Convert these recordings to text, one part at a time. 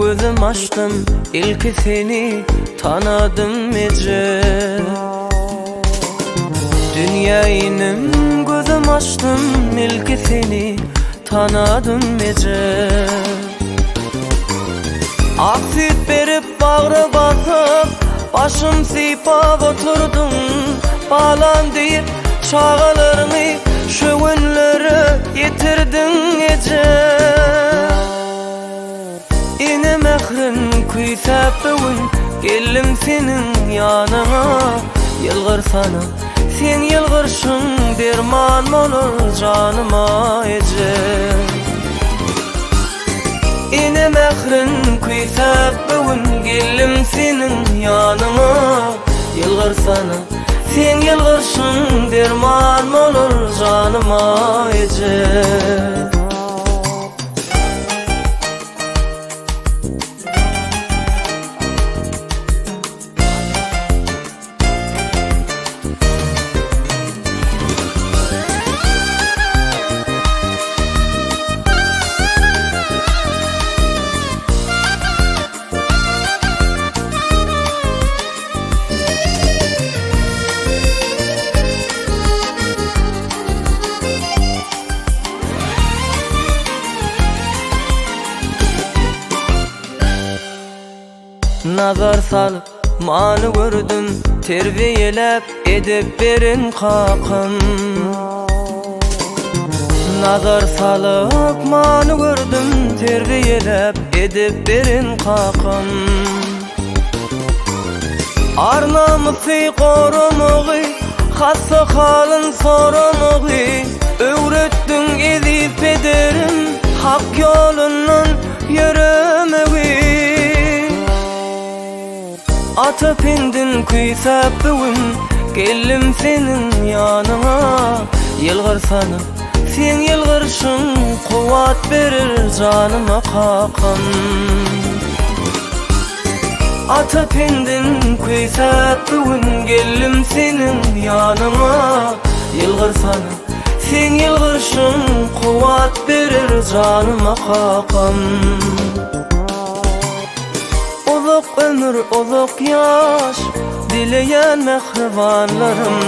gözüm açtım, ilk seni tanıdım ece. Dünyayım gözüm açtım, ilk seni tanıdım ece. Aksit berip bağrı batıp, başım sipap oturdum. Balan deyip çağalarını, şu günleri yitirdin ece. Yine mehrin kuysap bugün, geldim senin yanına. Yılgır sana, sen yılgırsın, derman olur canıma ece. Yine mehrin kuysap bugün, geldim senin yanına. Yılgır sana, sen yılgırsın, derman olur canıma ece. Nazar salıp mani gördüm, terbiyelep edip berin kakın. Nazar salıp mani gördüm, terbiyelep edip berin kakın. Arnamısı korumağı, hassa halın sorumağı, öğrettin edip ederim, hak yolundan yürümeyi. Atıp indin kuysap bugün, geldim senin yanına. Yılgır sana, sen yılgırsın, kuvat verir canıma kakın. Atıp indin kuysap bugün, geldim senin yanına. Yılgır sana, sen yılgırsın, kuvat verir canıma kakın. Uzak ömür, uzak yaş, dileyen mehribanlarım.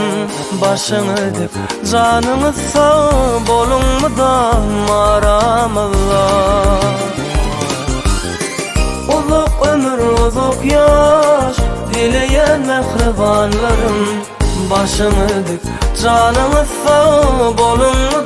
Başını dip, canınız sağ, bolun mu da maramıllah. Uzak ömür, uzak yaş, dileyen mehribanlarım. Başını dip, canınız sağ, bolun mu